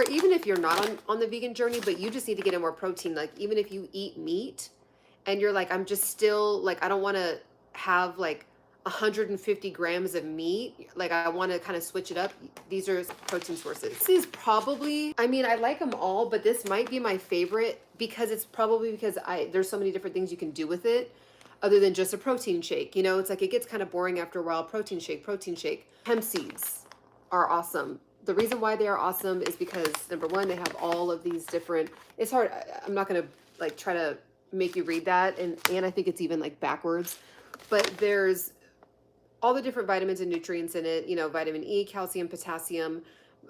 or even if you're not on the vegan journey, but you just need to get in more protein. Like even if you eat meat and you're like, I'm just still like, I don't want to have like 150 grams of meat. Like I want to kind of switch it up. These are protein sources. This is probably, I mean, I like them all, but this might be my favorite because it's probably because there's so many different things you can do with it other than just a protein shake. You know, it's like, it gets kind of boring after a while. Protein shake, protein shake. Hemp seeds are awesome. The reason why they are awesome is because number one, they have all of these different, it's hard. I'm not going to like try to make you read that. And I think it's even like backwards, but there's all the different vitamins and nutrients in it, you know, vitamin E, calcium, potassium,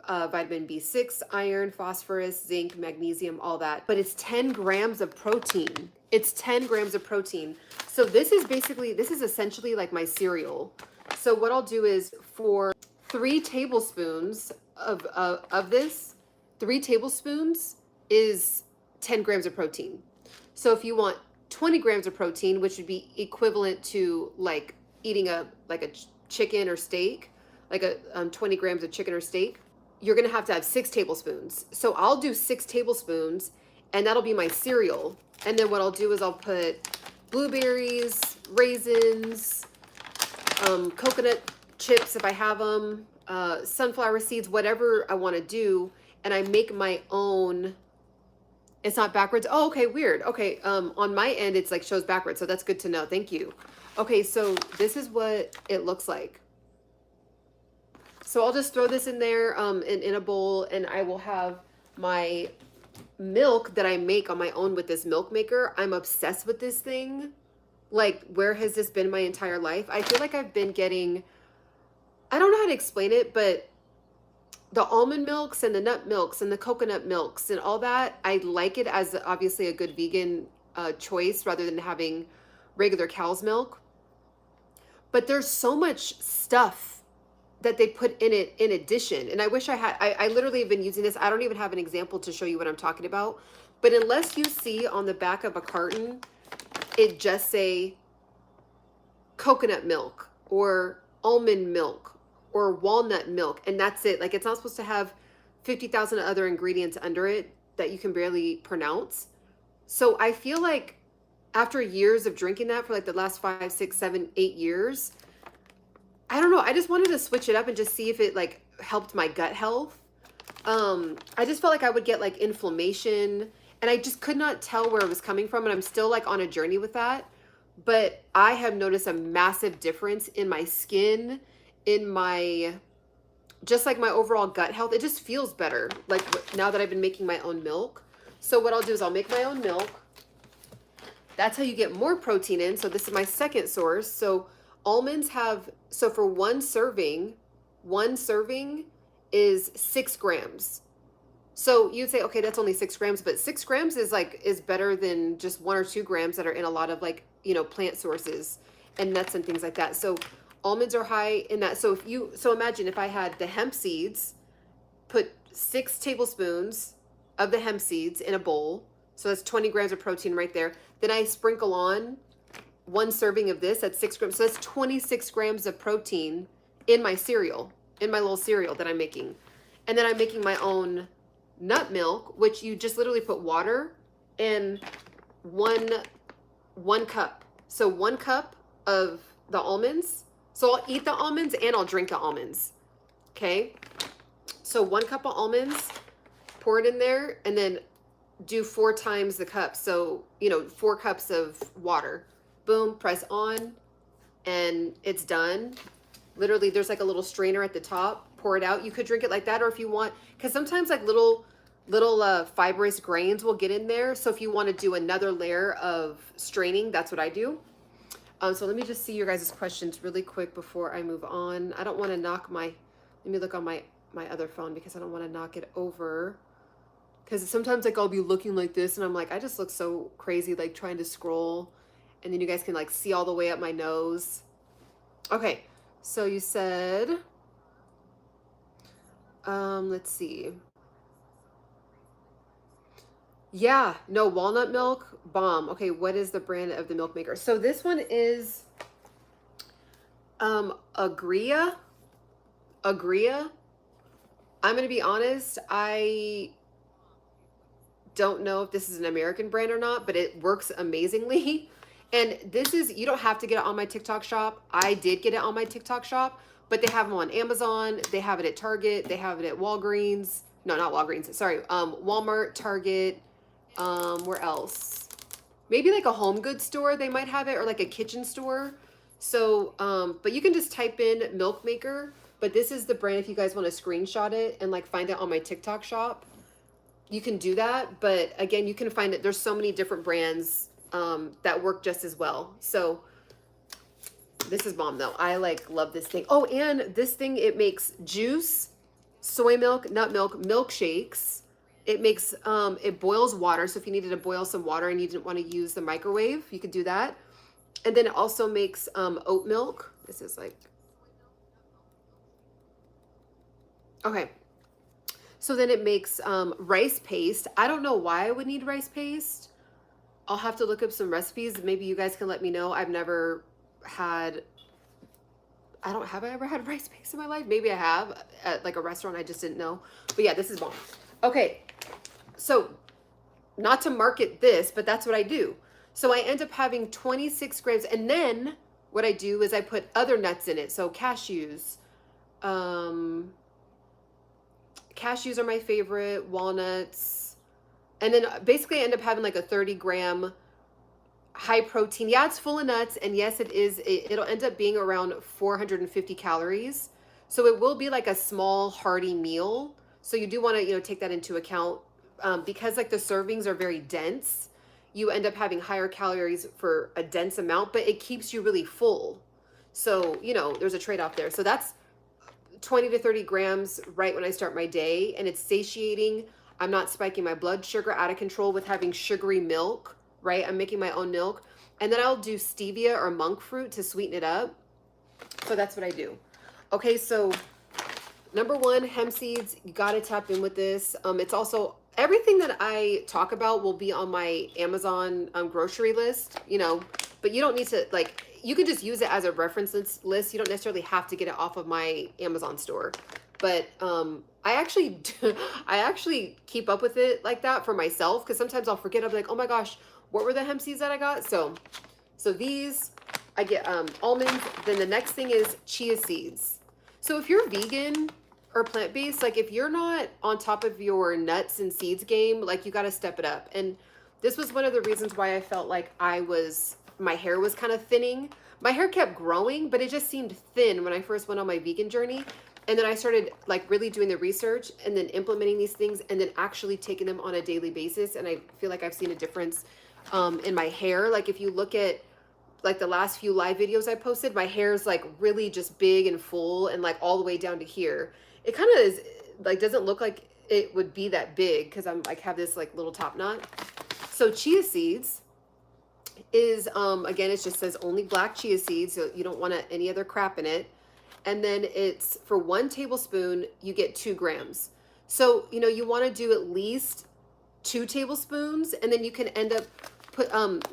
vitamin B6, iron, phosphorus, zinc, magnesium, all that. But it's 10 grams of protein. It's 10 grams of protein. So this is essentially like my cereal. So what I'll do is for 3 tablespoons of this, 3 tablespoons is 10 grams of protein. So if you want 20 grams of protein, which would be equivalent to like eating a chicken or steak, like a 20 grams of chicken or steak, you're gonna have to have 6 tablespoons. So I'll do 6 tablespoons and that'll be my cereal. And then what I'll do is I'll put blueberries, raisins, coconut chips if I have them, sunflower seeds, whatever I want to do. And I make my own. It's not backwards. Oh, okay, weird. Okay, on my end, it's like shows backwards. So that's good to know. Thank you. Okay, so this is what it looks like. So I'll just throw this in there in a bowl, and I will have my milk that I make on my own with this milk maker. I'm obsessed with this thing. Like, where has this been my entire life? I feel like I've been getting, I don't know how to explain it, but the almond milks and the nut milks and the coconut milks and all that, I like it as obviously a good vegan choice rather than having regular cow's milk. But there's so much stuff that they put in it in addition. And I wish I literally have been using this. I don't even have an example to show you what I'm talking about. But unless you see on the back of a carton, it just say coconut milk or almond milk or walnut milk, and that's it. Like, it's not supposed to have 50,000 other ingredients under it that you can barely pronounce. So I feel like after years of drinking that for like the last 5, 6, 7, 8 years, I don't know. I just wanted to switch it up and just see if it like helped my gut health. I just felt like I would get like inflammation, and I just could not tell where it was coming from. And I'm still like on a journey with that. But I have noticed a massive difference in my skin, in my, just like my overall gut health. It just feels better. Like now that I've been making my own milk. So what I'll do is I'll make my own milk. That's how you get more protein in. So this is my second source. So almonds have, so for one serving is 6 grams. So you'd say, okay, that's only 6 grams, but 6 grams is better than just 1 or 2 grams that are in a lot of like, you know, plant sources and nuts and things like that. So almonds are high in that. So so imagine if I had the hemp seeds, put 6 tablespoons of the hemp seeds in a bowl. So that's 20 grams of protein right there. Then I sprinkle on 1 serving of this at 6 grams. So that's 26 grams of protein in my cereal, in my little cereal that I'm making. And then I'm making my own nut milk, which you just literally put water and one cup. So 1 cup of the almonds. So I'll eat the almonds and I'll drink the almonds. Okay. So 1 cup of almonds, pour it in there, and then do 4 times the cup. So, you know, 4 cups of water. Boom, press on, and it's done. Literally, there's like a little strainer at the top. Pour it out. You could drink it like that, or if you want, because sometimes like little fibrous grains will get in there. So if you want to do another layer of straining, that's what I do. So let me just see your guys' questions really quick before I move on. I don't want to knock my, let me look on my other phone because I don't want to knock it over. Because sometimes like I'll be looking like this and I'm like, I just look so crazy like trying to scroll. And then you guys can like see all the way up my nose. Okay, so you said, let's see. Yeah, no, walnut milk, bomb. Okay, what is the brand of the milk maker? So this one is Agria. I'm going to be honest, I don't know if this is an American brand or not, but it works amazingly. And this is, you don't have to get it on my TikTok shop. I did get it on my TikTok shop, but they have them on Amazon. They have it at Target. They have it at Walgreens. No, not Walgreens. Sorry. Walmart, Target. Where else? Maybe like a home goods store. They might have it, or like a kitchen store. So, but you can just type in Milk Maker. But this is the brand if you guys want to screenshot it and like find it on my TikTok shop. You can do that, but again, you can find it. There's so many different brands that work just as well. So this is bomb though. I like love this thing. Oh, and this thing, it makes juice, soy milk, nut milk, milkshakes. It makes, it boils water. So if you needed to boil some water and you didn't want to use the microwave, you could do that. And then it also makes oat milk. This is like, okay. So then it makes rice paste. I don't know why I would need rice paste. I'll have to look up some recipes. Maybe you guys can let me know. I've never had, have I ever had rice paste in my life? Maybe I have at like a restaurant. I just didn't know. But yeah, this is bomb. Okay. So not to market this, but that's what I do. So I end up having 26 grams. And then what I do is I put other nuts in it. So cashews, cashews are my favorite, walnuts, and then basically I end up having like a 30-gram high protein. Yeah, it's full of nuts, and yes, it'll end up being around 450 calories. So it will be like a small hearty meal. So you do want to, take that into account because like the servings are very dense. You end up having higher calories for a dense amount, but it keeps you really full. So, there's a trade-off there. So that's 20 to 30 grams right when I start my day, and it's satiating. I'm not spiking my blood sugar out of control with having sugary milk, right? I'm making my own milk. And then I'll do stevia or monk fruit to sweeten it up. So that's what I do. Okay, so number one, hemp seeds, you got to tap in with this. It's also, everything that I talk about will be on my Amazon grocery list, but you don't need to, like, you can just use it as a reference list. You don't necessarily have to get it off of my Amazon store. But I actually keep up with it like that for myself, because sometimes I'll forget. I'll be like, oh my gosh, what were the hemp seeds that I got? So these, I get almonds. Then the next thing is chia seeds. So if you're vegan or plant-based, like if you're not on top of your nuts and seeds game, like you got to step it up. And this was one of the reasons why I felt like my hair was kind of thinning. My hair kept growing, but it just seemed thin when I first went on my vegan journey. And then I started like really doing the research and then implementing these things and then actually taking them on a daily basis. And I feel like I've seen a difference in my hair. Like if you look at like the last few live videos I posted, my hair is like really just big and full and like all the way down to here. It kind of is like, doesn't look like it would be that big because I'm like have this like little top knot. So chia seeds is, again, it just says only black chia seeds. So you don't want any other crap in it. And then it's for 1 tablespoon, you get 2 grams. So, you want to do at least 2 tablespoons, and then you can end up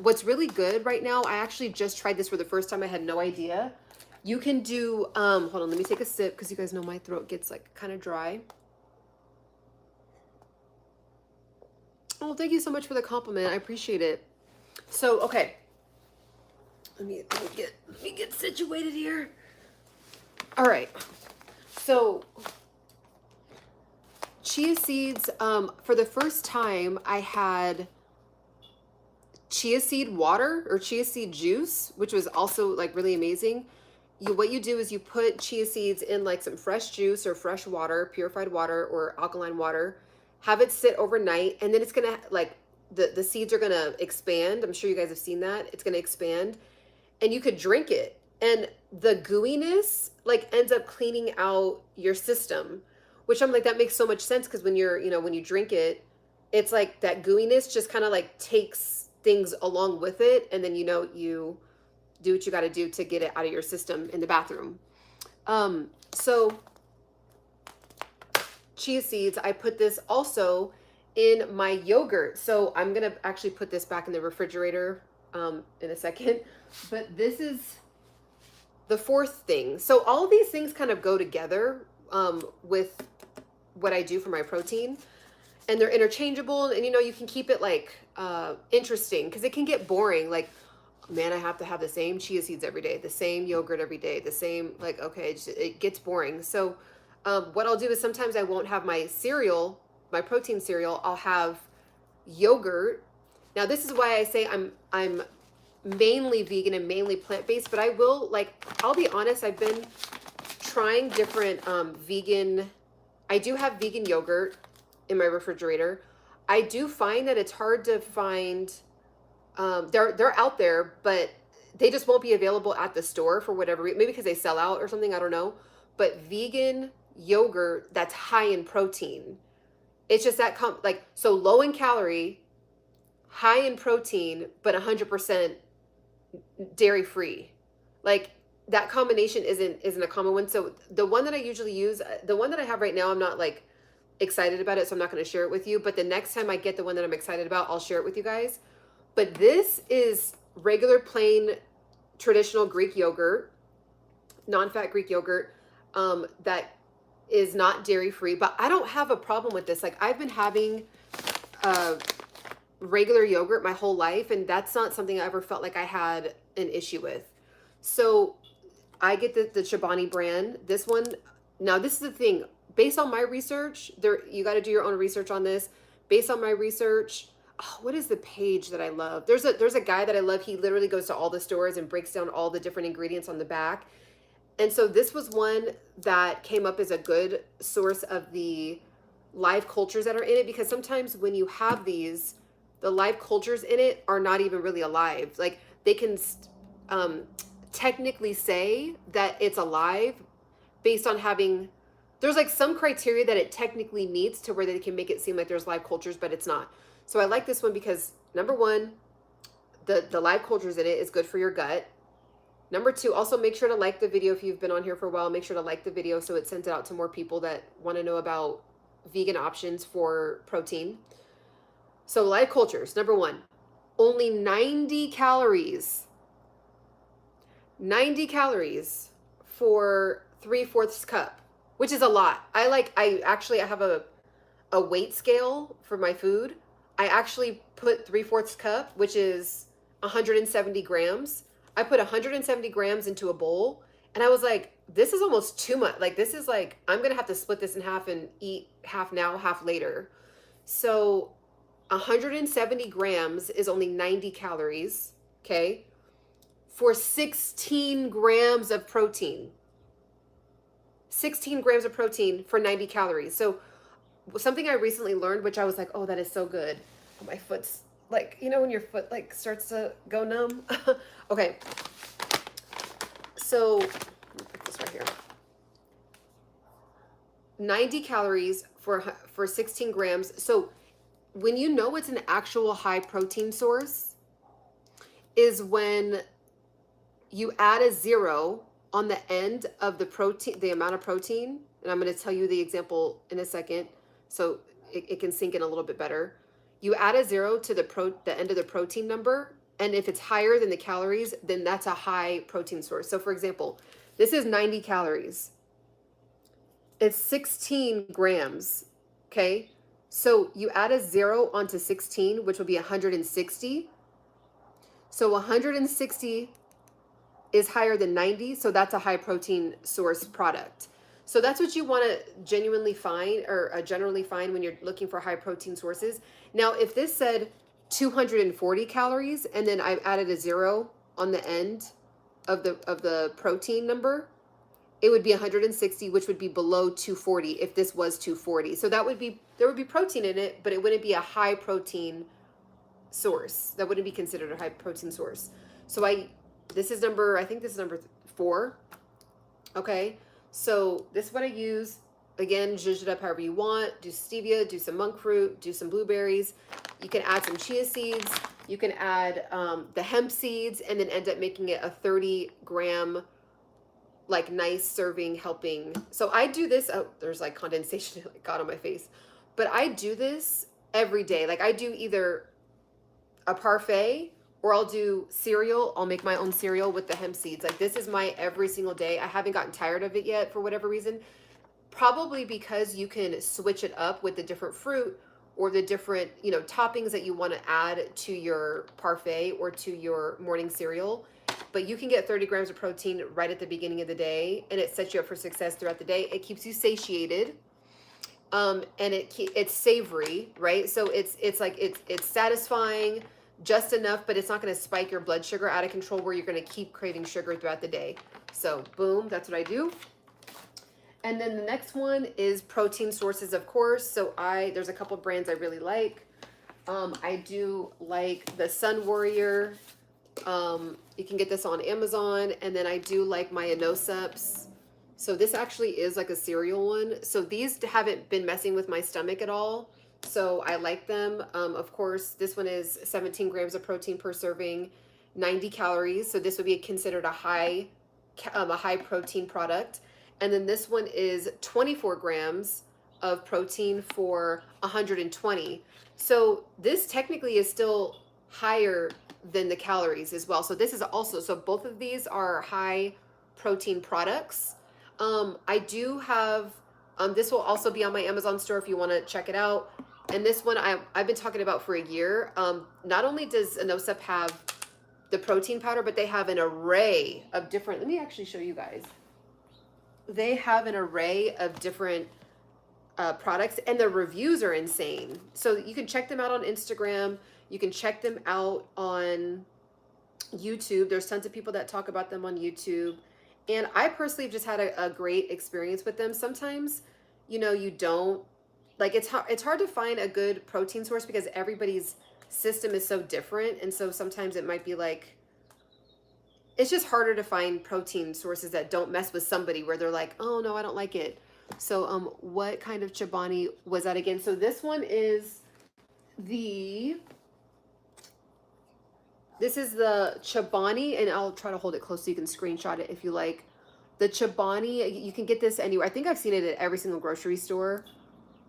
what's really good right now. I actually just tried this for the first time. I had no idea. You can do, hold on, let me take a sip because you guys know my throat gets like kind of dry. Oh, thank you so much for the compliment. I appreciate it. So, okay. Let me get situated here. All right. So, chia seeds, for the first time I had chia seed water or chia seed juice, which was also like really amazing. What you do is you put chia seeds in like some fresh juice or fresh water, purified water or alkaline water, have it sit overnight, and then it's gonna like the seeds are gonna expand. I'm sure you guys have seen that. It's gonna expand and you could drink it. And the gooiness like ends up cleaning out your system, which I'm like, that makes so much sense. Cause when you're, when you drink it, it's like that gooiness just kind of like takes things along with it. And then, you do what you got to do to get it out of your system in the bathroom. So chia seeds, I put this also in my yogurt. So I'm going to actually put this back in the refrigerator in a second, but this is the fourth thing. So all of these things kind of go together with what I do for my protein. And they're interchangeable, and you know, you can keep it like interesting, because it can get boring. Like, man, I have to have the same chia seeds every day, the same yogurt every day, the same, like, okay, it gets boring. So what I'll do is sometimes I won't have my cereal, my protein cereal. I'll have yogurt. Now this is why I say I'm mainly vegan and mainly plant-based, but I will, like, I'll be honest, I've been trying different vegan. I do have vegan yogurt in my refrigerator. I do find that it's hard to find. They're out there, but they just won't be available at the store for whatever reason. Maybe because they sell out or something, I don't know. But vegan yogurt that's high in protein, it's just that like, so low in calorie, high in protein, but 100% dairy free. Like, that combination isn't a common one. So the one that I usually use, the one that I have right now, I'm not like excited about it, so I'm not going to share it with you. But the next time I get the one that I'm excited about, I'll share it with you guys. But this is regular, plain, traditional Greek yogurt, non-fat Greek yogurt, that is not dairy free. But I don't have a problem with this. Like, I've been having regular yogurt my whole life, and that's not something I ever felt like I had an issue with. So I get the Chobani brand. This one, now this is the thing. Based on my research, you got to do your own research on this. Based on my research, oh, what is the page that I love? There's a guy that I love. He literally goes to all the stores and breaks down all the different ingredients on the back. And so this was one that came up as a good source of the live cultures that are in it, because sometimes when you have these, the live cultures in it are not even really alive. Like, they can technically say that it's alive based on having, there's like some criteria that it technically meets to where they can make it seem like there's live cultures, but it's not. So I like this one because, number one, the live cultures in it is good for your gut. Number two, also make sure to like the video if you've been on here for a while. Make sure to like the video so it sends it out to more people that want to know about vegan options for protein. So live cultures, number one, only 90 calories. 90 calories for 3/4 cup, which is a lot. I have a weight scale for my food. I actually put 3/4 cup, which is 170 grams. I put 170 grams into a bowl, and I was like, this is almost too much. Like, this is like, I'm going to have to split this in half and eat half now, half later. So 170 grams is only 90 calories, okay, for 16 grams of protein. 16 grams of protein for 90 calories. So something I recently learned, which I was like, oh, that is so good. My foot's like, you know, when your foot like starts to go numb. Okay. So let me put this right here. 90 calories for 16 grams. So when you know it's an actual high protein source is when you add a 0 on the end of the protein, the amount of protein. And I'm going to tell you the example in a second so it can sink in a little bit better. You add a 0 to the end of the protein number, and if it's higher than the calories, then that's a high protein source. So for example, this is 90 calories. It's 16 grams, okay? So you add a 0 onto 16, which would be 160. So 160 is higher than 90, so that's a high protein source product. So that's what you want to genuinely find, or generally find, when you're looking for high protein sources. Now, if this said 240 calories and then I added a 0 on the end of the protein number, it would be 160, which would be below 240 if this was 240. So there would be protein in it, but it wouldn't be a high protein source. That wouldn't be considered a high protein source. So I think this is number 4. Okay. So this is what I use. Again, zhuzh it up however you want. Do stevia, do some monk fruit, do some blueberries. You can add some chia seeds. You can add the hemp seeds, and then end up making it a 30-gram, like, nice serving helping. So I do this. Oh, there's like condensation like got on my face. But I do this every day. Like, I do either a parfait, or I'll do cereal. I'll make my own cereal with the hemp seeds. Like, this is my every single day. I haven't gotten tired of it yet for whatever reason. probably because you can switch it up with the different fruit or the different, you know, toppings that you want to add to your parfait or to your morning cereal. But you can get 30 grams of protein right at the beginning of the day, and it sets you up for success throughout the day. It keeps you satiated, and it's savory, right? So it's like it's satisfying just enough, but it's not going to spike your blood sugar out of control where you're going to keep craving sugar throughout the day. So boom, that's what I do. And then the next one is protein sources, of course. So there's a couple brands I really like. I do like the Sun Warrior. You can get this on Amazon. And then I do like my Inno Supps. So this actually is like a cereal one. So these haven't been messing with my stomach at all. So I like them. Of course, this one is 17 grams of protein per serving, 90 calories. So this would be considered a high protein product. And then this one is 24 grams of protein for 120. So this technically is still higher than the calories as well. So this is also, so both of these are high protein products. I do have, this will also be on my Amazon store if you want to check it out. And this one I've been talking about for a year. Not only does Inno Supp have the protein powder, but they have an array of different, let me actually show you guys. They have an array of different products, and the reviews are insane. So you can check them out on Instagram. You can check them out on YouTube. There's tons of people that talk about them on YouTube. And I personally have just had a great experience with them. Sometimes, you know, you don't, like it's hard to find a good protein source because everybody's system is so different. And so sometimes it might be like, it's just harder to find protein sources that don't mess with somebody where they're like, oh no, I don't like it. So what kind of Chobani was that again? So this one is this is the Chobani, and I'll try to hold it close so you can screenshot it if you like. The Chobani, you can get this anywhere. I think I've seen it at every single grocery store.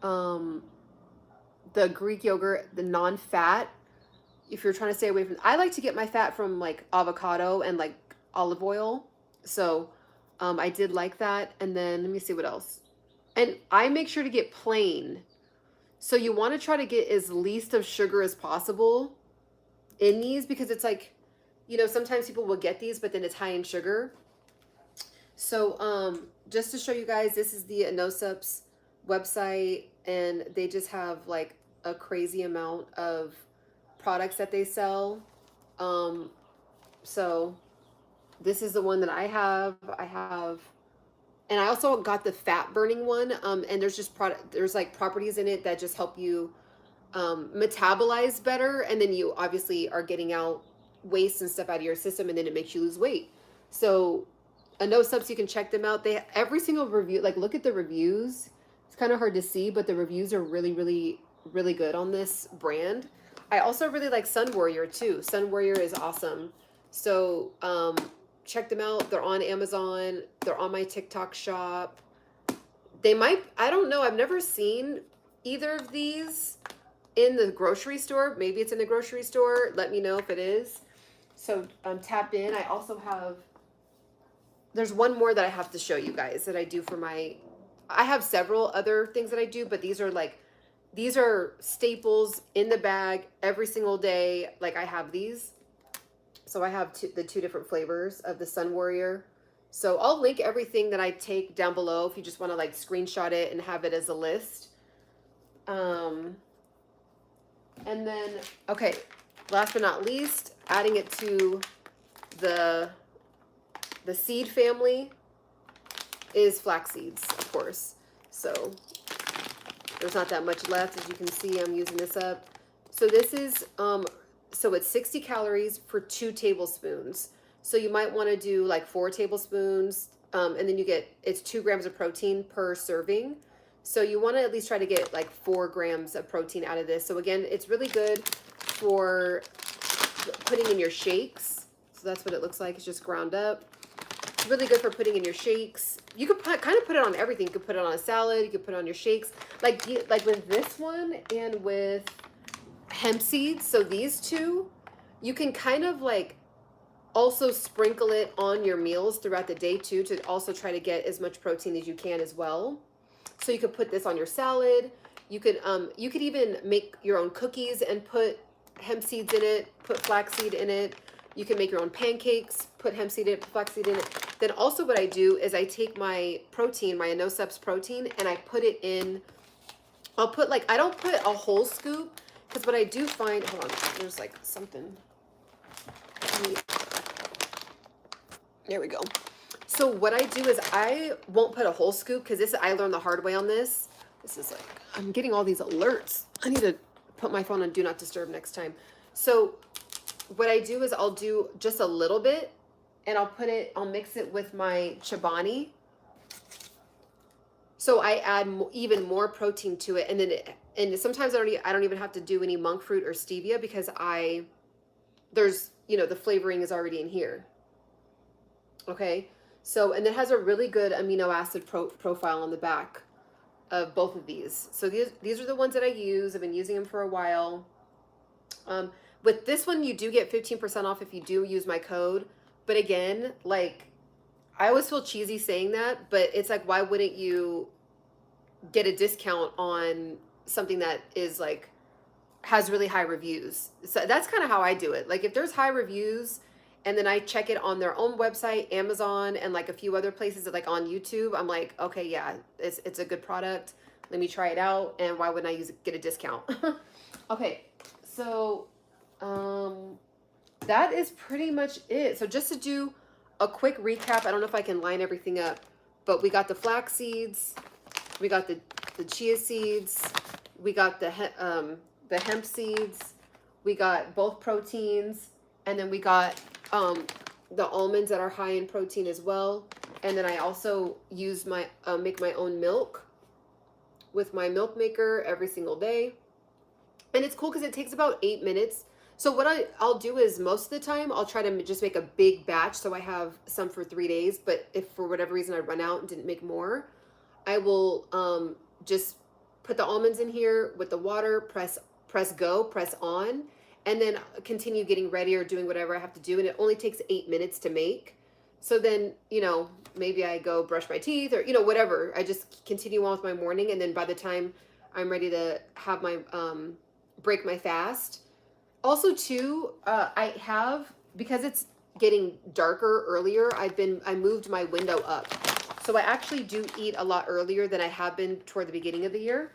The Greek yogurt, the non-fat, if you're trying to stay away from, I like to get my fat from like avocado and like olive oil. So I did like that. And then let me see what else. And I make sure to get plain. So you want to try to get as least of sugar as possible in these, because it's like, you know, sometimes people will get these, but then it's high in sugar. So just to show you guys, this is the Inno Supps website, and they just have like a crazy amount of products that they sell. So this is the one that I have, and I also got the fat burning one. And there's like properties in it that just help you metabolize better, and then you obviously are getting out waste and stuff out of your system, and then it makes you lose weight. So Inno Supps, you can check them out. They every single review, like look at the reviews. It's kind of hard to see, but the reviews are really, really, really good on this brand. I also really like Sun Warrior too. Sun Warrior is awesome. So check them out. They're on Amazon. They're on my TikTok shop. They might, I don't know. I've never seen either of these in the grocery store. Maybe it's in the grocery store. Let me know if it is. So tap in. I also have, there's one more that I have to show you guys that I do for my, I have several other things that I do, but these are like, these are staples in the bag every single day. Like I have these. So I have the two different flavors of the Sun Warrior. So I'll link everything that I take down below if you just want to like screenshot it and have it as a list. And then, okay, last but not least, adding it to the seed family is flax seeds, of course. So there's not that much left. As you can see, I'm using this up. So this is, so it's 60 calories for 2 tablespoons. So you might want to do like 4 tablespoons, and then you get, it's 2 grams of protein per serving. So you want to at least try to get like 4 grams of protein out of this. So again, it's really good for putting in your shakes. So that's what it looks like. It's just ground up. It's really good for putting in your shakes. You could kind of put it on everything. You could put it on a salad. You could put it on your shakes. Like with this one and with Hemp Seeds. So these two, you can kind of like also sprinkle it on your meals throughout the day too, to also try to get as much protein as you can as well. So you could put this on your salad. You could even make your own cookies and put hemp seeds in it, put flaxseed in it. You can make your own pancakes, put hemp seed in it, flaxseed in it. Then also what I do is I take my protein, my Inno Supps protein, and I put it in, I'll put like, I don't put a whole scoop, because what I do find, hold on, there's like something. There we go. So what I do is I won't put a whole scoop, because this, I learned the hard way on this. This is like, I'm getting all these alerts. I need to put my phone on Do Not Disturb next time. So what I do is I'll do just a little bit, and I'll mix it with my Chobani. So I add even more protein to it, and then and sometimes I don't even have to do any monk fruit or stevia, because there's, you know, the flavoring is already in here. Okay, so, and it has a really good amino acid profile on the back of both of these. So these are the ones that I use. I've been using them for a while. With this one, you do get 15% off if you do use my code. But again, like, I always feel cheesy saying that, but it's like, why wouldn't you get a discount on something that is like, has really high reviews? So that's kind of how I do it. Like, if there's high reviews and then I check it on their own website, Amazon, and like a few other places that, like on YouTube, I'm like, okay, yeah, it's a good product. Let me try it out. And why wouldn't I get a discount? Okay. So, that is pretty much it. So just to do a quick recap, I don't know if I can line everything up, but we got the flax seeds, we got the chia seeds, we got the hemp seeds, we got both proteins, and then we got the almonds that are high in protein as well. And then I also use make my own milk with my milk maker every single day. And it's cool because it takes about 8 minutes. So what I'll do is most of the time I'll try to just make a big batch, so I have some for 3 days. But if for whatever reason I run out and didn't make more, I will just put the almonds in here with the water, press go, press on, and then continue getting ready or doing whatever I have to do. And it only takes 8 minutes to make. So then, you know, maybe I go brush my teeth or, you know, whatever. I just continue on with my morning. And then by the time I'm ready to have my, break my fast. Also too, because it's getting darker earlier, I moved my window up. So I actually do eat a lot earlier than I have been toward the beginning of the year.